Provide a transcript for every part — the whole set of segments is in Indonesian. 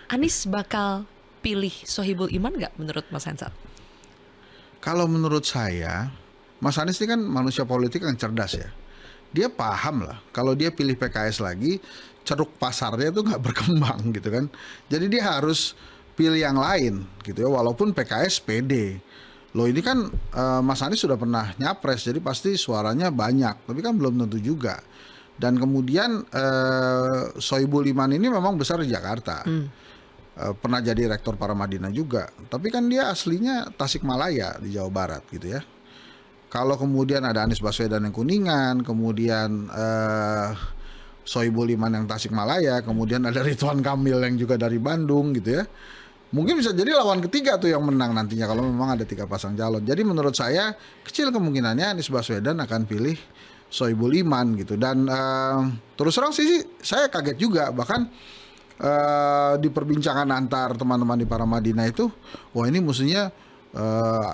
Anies bakal pilih Sohibul Iman nggak menurut Mas Hensat? Kalau menurut saya, Mas Anies ini kan manusia politik yang cerdas ya. Dia paham lah, kalau dia pilih PKS lagi, ceruk pasarnya tuh nggak berkembang gitu kan. Jadi dia harus pilih yang lain gitu ya, walaupun PKS pede. Loh ini kan Mas Anies sudah pernah nyapres, jadi pasti suaranya banyak, tapi kan belum tentu juga. Dan kemudian Sohibul Iman ini memang besar di Jakarta. Pernah jadi rektor Paramadina juga, tapi kan dia aslinya Tasikmalaya di Jawa Barat gitu ya. Kalau kemudian ada Anies Baswedan yang Kuningan, kemudian Sohibul Iman yang Tasikmalaya, kemudian ada Ridwan Kamil yang juga dari Bandung gitu ya. Mungkin bisa jadi lawan ketiga tuh yang menang nantinya kalau memang ada 3 pasang calon. Jadi menurut saya kecil kemungkinannya Anies Baswedan akan pilih Sohibul Iman gitu. Dan terus terang sih saya kaget juga, bahkan di perbincangan antar teman-teman di Paramadina itu, wah ini musuhnya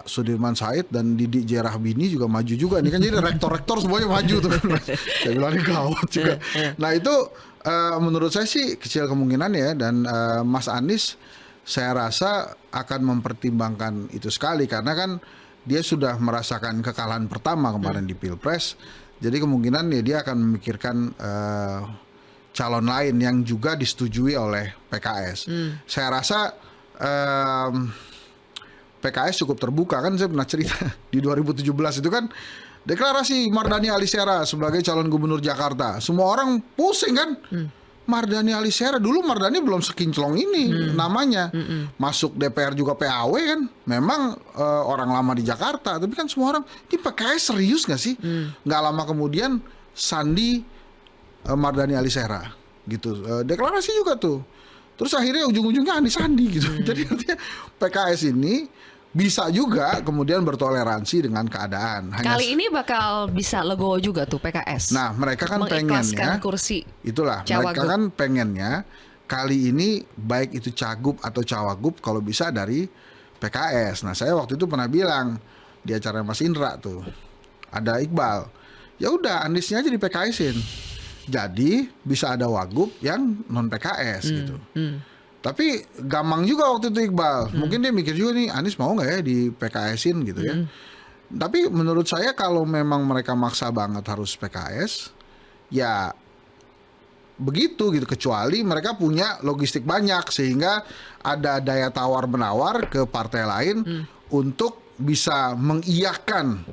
Sudirman Said dan Didik J. Rahbini juga maju juga. Ini kan jadi rektor-rektor semuanya maju tuh. Saya bilang ini gawat juga. Nah itu menurut saya sih kecil kemungkinan ya. Dan Mas Anies saya rasa akan mempertimbangkan itu sekali, karena kan dia sudah merasakan kekalahan pertama kemarin di Pilpres. Jadi kemungkinan ya dia akan memikirkan calon lain yang juga disetujui oleh PKS. Saya rasa PKS cukup terbuka, kan saya pernah cerita di 2017 itu kan deklarasi Mardhani Alisera sebagai calon gubernur Jakarta. Semua orang pusing kan. Mardhani Alisera, dulu Mardhani belum sekinclong ini namanya. Masuk DPR juga PAW kan. Memang orang lama di Jakarta, tapi kan semua orang, ini PKS serius gak sih? Gak lama kemudian Sandi Mardhani Alisera gitu, deklarasi juga tuh. Terus akhirnya ujung-ujungnya Anies Sandi gitu. Jadi artinya PKS ini bisa juga kemudian bertoleransi dengan keadaan. Kali ini bakal bisa legowo juga tuh PKS. Nah mereka kan pengennya kursi. Itulah Cawagup. mereka kan pengennya kali ini baik itu cagup atau cawagup kalau bisa dari PKS. Nah saya waktu itu pernah bilang di acara Mas Indra tuh, ada Iqbal, ya udah Aniesnya aja di PKS-in. Jadi bisa ada wagub yang non PKS gitu. Tapi gampang juga waktu itu Iqbal. Mungkin dia mikir juga nih, Anies mau nggak ya di PKS-in gitu ya. Tapi menurut saya kalau memang mereka maksa banget harus PKS, ya begitu gitu. Kecuali mereka punya logistik banyak sehingga ada daya tawar menawar ke partai lain untuk bisa mengiyakan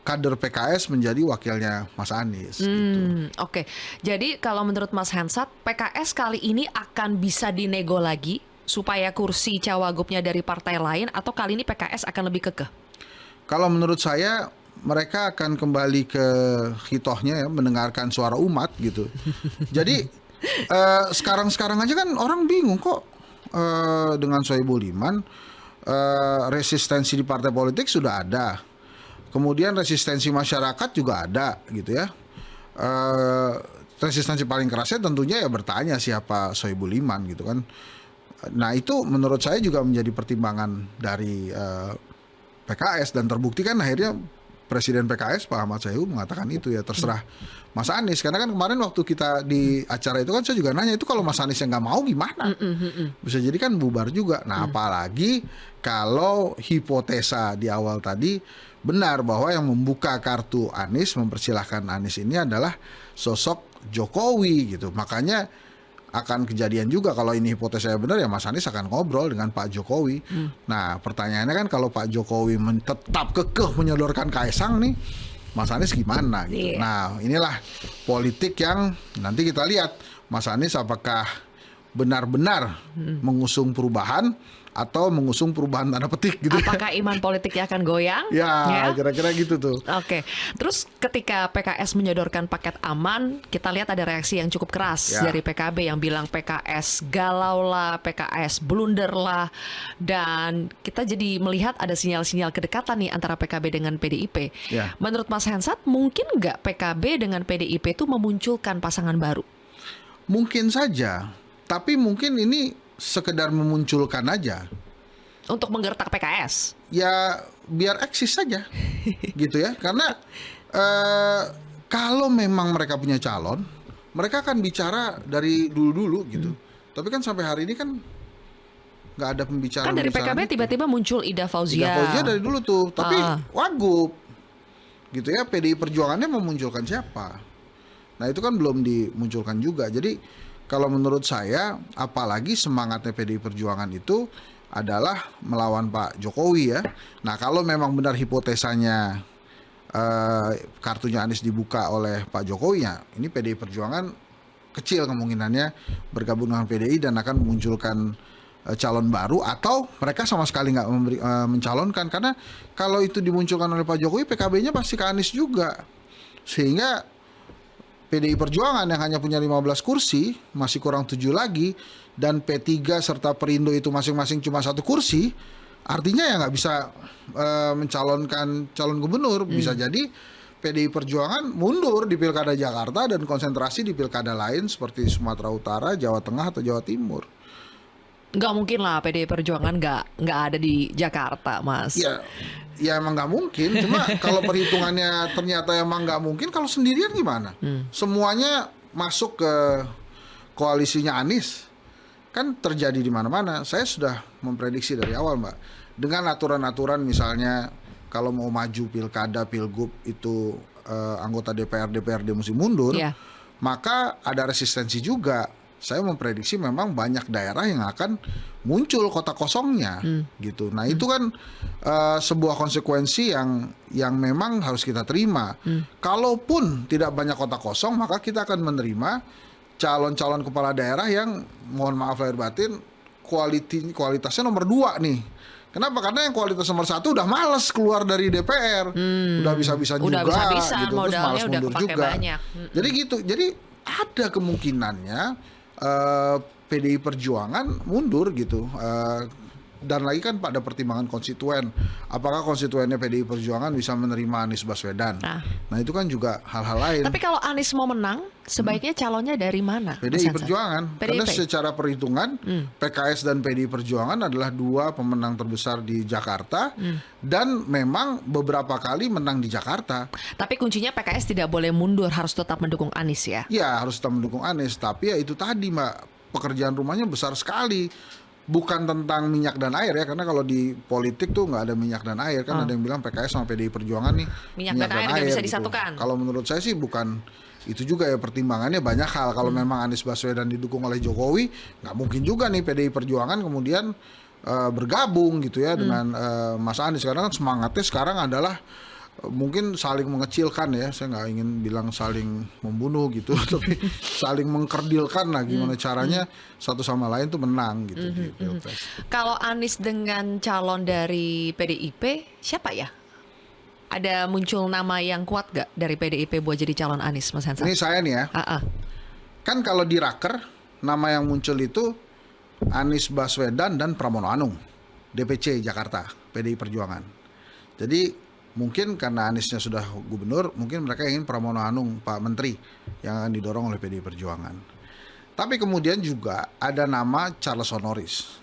kader PKS menjadi wakilnya Mas Anies gitu. Oke. Jadi kalau menurut Mas Hensat, PKS kali ini akan bisa dinego lagi supaya kursi cawagupnya dari partai lain, atau kali ini PKS akan lebih kekeh? Kalau menurut saya mereka akan kembali ke hitohnya ya, mendengarkan suara umat gitu. Jadi sekarang aja kan orang bingung kok dengan Sohibul Iman, resistensi di partai politik sudah ada. Kemudian resistensi masyarakat juga ada gitu ya. Resistensi paling kerasnya tentunya ya bertanya siapa Sohibul Iman gitu kan. Nah itu menurut saya juga menjadi pertimbangan dari PKS, dan terbukti kan akhirnya Presiden PKS Pak Ahmad Sayhu mengatakan itu ya terserah Mas Anies. Karena kan kemarin waktu kita di acara itu kan saya juga nanya, itu kalau Mas Anies yang nggak mau gimana? Bisa jadi kan bubar juga. Nah apalagi kalau hipotesa di awal tadi benar bahwa yang membuka kartu Anies, mempersilahkan Anies ini adalah sosok Jokowi gitu. Makanya akan kejadian juga kalau ini hipotesanya benar ya, Mas Anies akan ngobrol dengan Pak Jokowi. Nah pertanyaannya kan kalau Pak Jokowi tetap kekeh menyodorkan Kaisang nih, Mas Anies gimana gitu. Nah inilah politik yang nanti kita lihat Mas Anies apakah benar-benar mengusung perubahan atau mengusung perubahan tanda petik gitu. Apakah iman politiknya akan goyang? Ya, kira-kira gitu tuh. Oke. Terus ketika PKS menyodorkan paket aman, kita lihat ada reaksi yang cukup keras dari PKB yang bilang PKS galau lah, PKS blunder lah. Dan kita jadi melihat ada sinyal-sinyal kedekatan nih antara PKB dengan PDIP. Menurut Mas Hensat, mungkin nggak PKB dengan PDIP itu memunculkan pasangan baru? Mungkin saja, tapi mungkin ini sekedar memunculkan aja untuk menggertak PKS. Ya biar eksis saja gitu ya. Karena kalau memang mereka punya calon, mereka akan bicara dari dulu-dulu gitu. Tapi kan sampai hari ini kan nggak ada pembicaraan. Kan dari PKB tiba-tiba muncul Ida Fauzia. Ida Fauzia dari dulu tuh, tapi Wagub gitu ya. PDI Perjuangannya memunculkan siapa? Nah itu kan belum dimunculkan juga. Jadi kalau menurut saya, apalagi semangatnya PDI Perjuangan itu adalah melawan Pak Jokowi ya. Nah kalau memang benar hipotesanya kartunya Anies dibuka oleh Pak Jokowi ya, ini PDI Perjuangan kecil kemungkinannya bergabung dengan PDI dan akan memunculkan calon baru, atau mereka sama sekali nggak mencalonkan, karena kalau itu dimunculkan oleh Pak Jokowi PKB-nya pasti ke Anies juga, sehingga PDI Perjuangan yang hanya punya 15 kursi masih kurang 7 lagi, dan P3 serta Perindo itu masing-masing cuma 1 kursi, artinya ya nggak bisa mencalonkan calon gubernur. Bisa jadi PDI Perjuangan mundur di Pilkada Jakarta dan konsentrasi di pilkada lain seperti Sumatera Utara, Jawa Tengah atau Jawa Timur. Nggak mungkin lah PDI Perjuangan nggak ada di Jakarta, Mas. Ya emang nggak mungkin. Cuma kalau perhitungannya ternyata emang nggak mungkin, kalau sendirian gimana? Semuanya masuk ke koalisinya Anies, kan terjadi di mana-mana. Saya sudah memprediksi dari awal, Mbak. Dengan aturan-aturan misalnya kalau mau maju pilkada, pilgub itu anggota DPRD mesti mundur, maka ada resistensi juga. Saya memprediksi memang banyak daerah yang akan muncul kota kosongnya gitu. Nah itu kan sebuah konsekuensi yang memang harus kita terima. Kalaupun tidak banyak kota kosong, maka kita akan menerima calon-calon kepala daerah yang mohon maaf lahir batin kualitasnya nomor 2 nih. Kenapa? Karena yang kualitas nomor 1 udah males keluar dari DPR, udah bisa-bisa juga, gitu, terus malas mundur juga. Jadi gitu. Jadi ada kemungkinannya PDI Perjuangan mundur gitu, dan lagi kan pada pertimbangan konstituen, apakah konstituennya PDI Perjuangan bisa menerima Anies Baswedan. Nah itu kan juga hal-hal lain. Tapi kalau Anies mau menang, sebaiknya calonnya dari mana? PDI Perjuangan. Karena secara perhitungan PKS dan PDI Perjuangan adalah 2 pemenang terbesar di Jakarta, dan memang beberapa kali menang di Jakarta. Tapi kuncinya PKS tidak boleh mundur, harus tetap mendukung Anies ya? Ya harus tetap mendukung Anies. Tapi ya itu tadi Mbak, pekerjaan rumahnya besar sekali. Bukan tentang minyak dan air ya, karena kalau di politik tuh nggak ada minyak dan air kan. Ada yang bilang PKS sama PDI Perjuangan nih minyak dan air nggak bisa disatukan. Kalau menurut saya sih bukan itu juga ya, pertimbangannya banyak hal. Kalau memang Anies Baswedan didukung oleh Jokowi, nggak mungkin juga nih PDI Perjuangan kemudian bergabung gitu ya dengan Mas Anies, karena kan semangatnya sekarang adalah mungkin saling mengecilkan ya. Saya nggak ingin bilang saling membunuh gitu, tapi saling mengkerdilkan lah gimana caranya satu sama lain tuh menang gitu di Pilpres. Kalau Anies dengan calon dari PDIP siapa ya? Ada muncul nama yang kuat gak dari PDIP buat jadi calon Anies, Mas Hansa? Ini saya nih ya. Kan kalau di Raker nama yang muncul itu Anies Baswedan dan Pramono Anung, DPC Jakarta, PDI Perjuangan. Jadi mungkin karena Aniesnya sudah gubernur, mungkin mereka ingin Pramono Anung, Pak Menteri, yang akan didorong oleh PDI Perjuangan. Tapi kemudian juga ada nama Charles Honoris.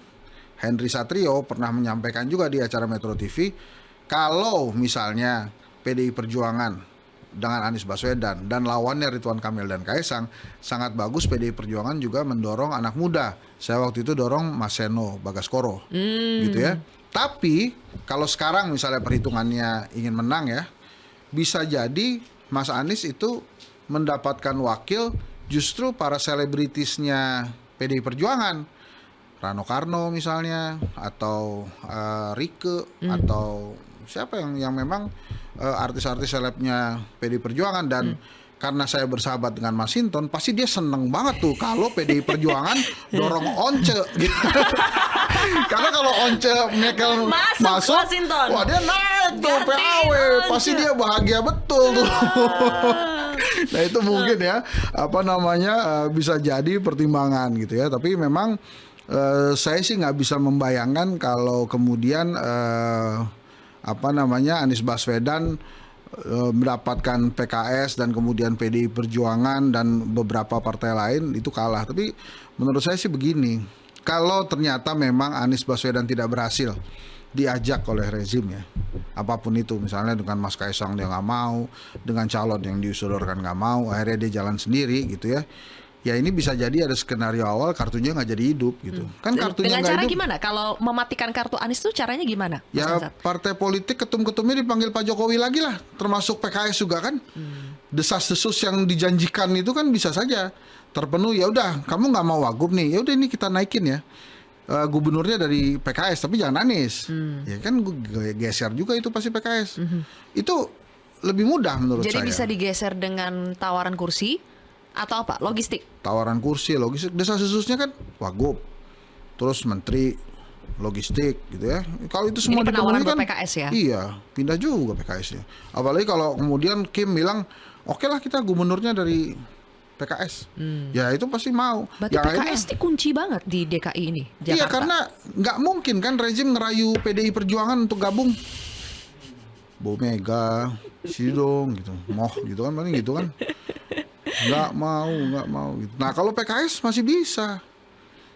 Henry Satrio pernah menyampaikan juga di acara Metro TV, kalau misalnya PDI Perjuangan dengan Anies Baswedan dan lawannya Ridwan Kamil dan Kaesang, sangat bagus PDI Perjuangan juga mendorong anak muda. Saya waktu itu dorong Mas Seno Bagaskoro, gitu ya. Tapi kalau sekarang misalnya perhitungannya ingin menang ya, bisa jadi Mas Anies itu mendapatkan wakil justru para selebritisnya PDI Perjuangan, Rano Karno misalnya, atau Rike, atau siapa yang memang artis-artis selebnya PDI Perjuangan. Dan karena saya bersahabat dengan Mas Hinton, pasti dia seneng banget tuh kalau PDI Perjuangan dorong Once gitu. Karena kalau Once Mekel masuk, wah dia naik tuh PAW, pasti dia bahagia betul tuh. Nah itu mungkin ya, bisa jadi pertimbangan gitu ya. Tapi memang saya sih nggak bisa membayangkan kalau kemudian Anies Baswedan mendapatkan PKS dan kemudian PDI Perjuangan dan beberapa partai lain itu kalah. Tapi menurut saya sih begini, kalau ternyata memang Anies Baswedan tidak berhasil diajak oleh rezim ya, apapun itu, misalnya dengan Mas Kaesang dia nggak mau, dengan calon yang diusodorkan nggak mau, akhirnya dia jalan sendiri gitu ya, ya ini bisa jadi ada skenario awal kartunya nggak jadi hidup gitu. Kan kartunya Dengan nggak cara hidup. gimana? Kalau mematikan kartu Anies tuh caranya gimana? Mas Ya Ansat? partai politik ketum-ketumnya dipanggil Pak Jokowi lagi lah, termasuk PKS juga kan. Desas-desus yang dijanjikan itu kan bisa saja terpenuhi. Ya udah, kamu nggak mau wagub nih, ya udah ini kita naikin ya. Gubernurnya dari PKS tapi jangan Anies. Ya kan geser juga itu pasti PKS. Itu lebih mudah menurut Jadi saya. bisa digeser dengan tawaran kursi atau apa? Logistik. Tawaran kursi, logistik, desas-desusnya kan wagub, terus menteri logistik gitu ya. Kalau itu semua Ini penawaran dipenuhi kan, buat PKS ya? Iya, pindah juga PKS-nya. Apalagi kalau kemudian Kim bilang, oke lah kita gubernurnya dari PKS. Ya itu pasti mau. Berarti Yang akhirnya- PKS ini kunci banget di DKI ini, Jakarta. Iya, karena nggak mungkin kan rezim ngerayu PDI Perjuangan untuk gabung. Bu Mega, sini dong gitu, moh gitu kan, paling gitu kan. Nggak mau gitu. Nah kalau PKS masih bisa.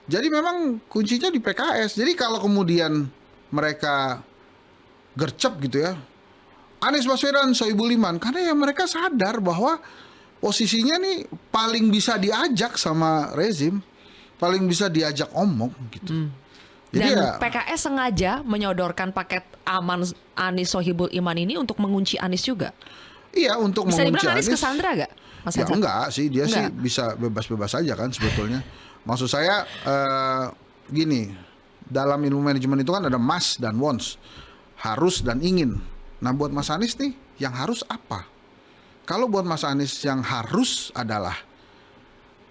Jadi memang kuncinya di PKS. Jadi kalau kemudian mereka gercep gitu ya, Anies Baswedan, Sohibul Iman, karena ya mereka sadar bahwa posisinya nih paling bisa diajak sama rezim, paling bisa diajak omong gitu. Jadi Dan ya, PKS sengaja menyodorkan paket aman Anies Sohibul Iman ini untuk mengunci Anies juga. iya untuk Bisa mengunci dibilang Anies Anies. kesandra gak, Mas Ya Ansat? enggak sih, dia sih Enggak. bisa bebas-bebas aja kan sebetulnya. Maksud saya gini, dalam ilmu manajemen itu kan ada must dan wants, harus dan ingin. Nah buat Mas Anies nih, yang harus apa? Kalau buat Mas Anies yang harus adalah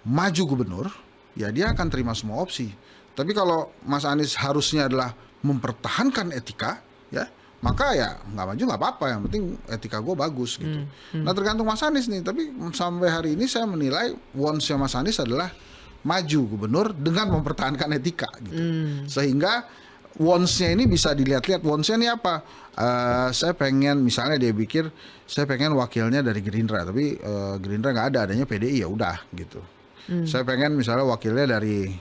maju gubernur, ya dia akan terima semua opsi. Tapi kalau Mas Anies harusnya adalah mempertahankan etika, ya maka ya nggak maju nggak apa-apa, yang penting etika gue bagus gitu. Nah tergantung Mas Anies nih. Tapi sampai hari ini saya menilai wants-nya Mas Anies adalah maju gubernur dengan mempertahankan etika gitu. Sehingga wants-nya ini bisa dilihat-lihat, wants-nya ini apa? Saya pengen, misalnya dia pikir saya pengen wakilnya dari Gerindra, tapi Gerindra nggak ada, adanya PDI, ya udah gitu. Saya pengen misalnya wakilnya dari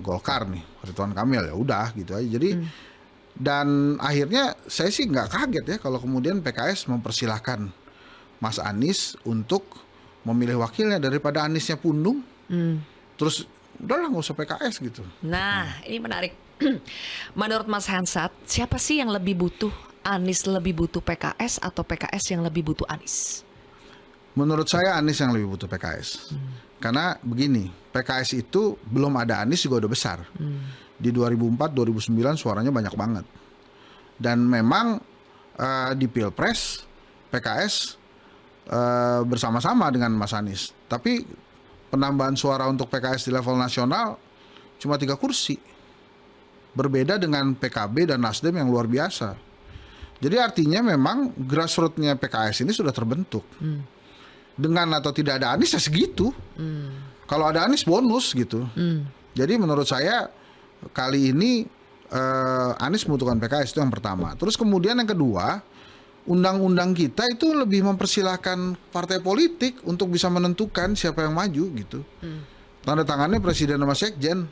Golkar nih, Ridwan Kamil, ya udah gitu aja. Jadi dan akhirnya saya sih nggak kaget ya kalau kemudian PKS mempersilahkan Mas Anies untuk memilih wakilnya daripada Aniesnya pundung. Terus udahlah nggak usah PKS gitu. Nah, ini menarik. Menurut Mas Hansat, siapa sih yang lebih butuh? Anies lebih butuh PKS atau PKS yang lebih butuh Anies? Menurut saya Anies yang lebih butuh PKS. Karena begini, PKS itu belum ada Anies juga udah besar. Di 2004-2009 suaranya banyak banget. Dan memang di Pilpres PKS bersama-sama dengan Mas Anies. Tapi penambahan suara untuk PKS di level nasional cuma 3 kursi. Berbeda dengan PKB dan Nasdem yang luar biasa. Jadi artinya memang grassroots-nya PKS ini sudah terbentuk. Dengan atau tidak ada Anies ya segitu. Kalau ada Anies bonus gitu. Jadi menurut saya kali ini Anies membutuhkan PKS, itu yang pertama. Terus kemudian yang kedua, undang-undang kita itu lebih mempersilahkan partai politik untuk bisa menentukan siapa yang maju gitu. Tanda tangannya presiden sama sekjen.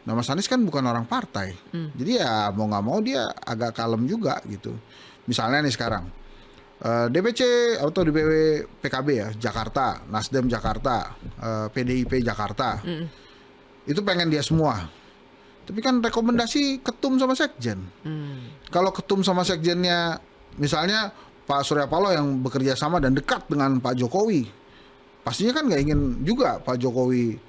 Nah Mas Anies kan bukan orang partai. Jadi ya mau nggak mau dia agak kalem juga gitu. Misalnya nih sekarang DPC atau DPW PKB ya Jakarta, Nasdem Jakarta, PDIP Jakarta, itu pengen dia semua. Tapi kan rekomendasi ketum sama sekjen. Kalau ketum sama sekjennya misalnya Pak Surya Paloh yang bekerja sama dan dekat dengan Pak Jokowi, pastinya kan nggak ingin juga Pak Jokowi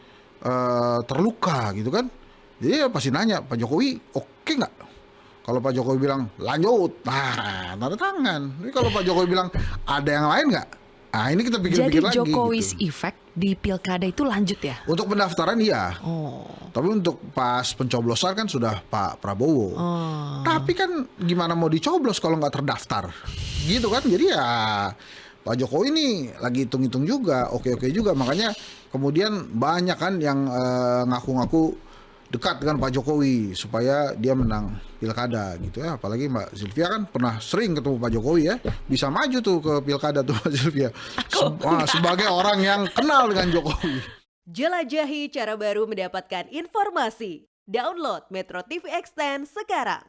terluka gitu kan. Jadi ya pasti nanya, Pak Jokowi oke nggak? Kalau Pak Jokowi bilang lanjut, nah tanda tangan. Tapi kalau Pak Jokowi bilang ada yang lain nggak? Nah ini kita pikir-pikir Jadi lagi Jokowi's gitu. effect di pilkada itu lanjut ya? Untuk pendaftaran iya. Oh. Tapi untuk pas pencoblosan kan sudah Pak Prabowo. Tapi kan gimana mau dicoblos kalau nggak terdaftar? Gitu kan. Jadi ya Pak Jokowi ini lagi hitung-hitung juga, oke-oke juga. Makanya kemudian banyak kan yang ngaku-ngaku dekat dengan Pak Jokowi supaya dia menang pilkada gitu ya. Apalagi Mbak Sylvia kan pernah sering ketemu Pak Jokowi ya. Bisa maju tuh ke pilkada tuh Mbak Sylvia. Sebagai orang yang kenal dengan Jokowi. Jelajahi cara baru mendapatkan informasi. Download Metro TV Extend sekarang.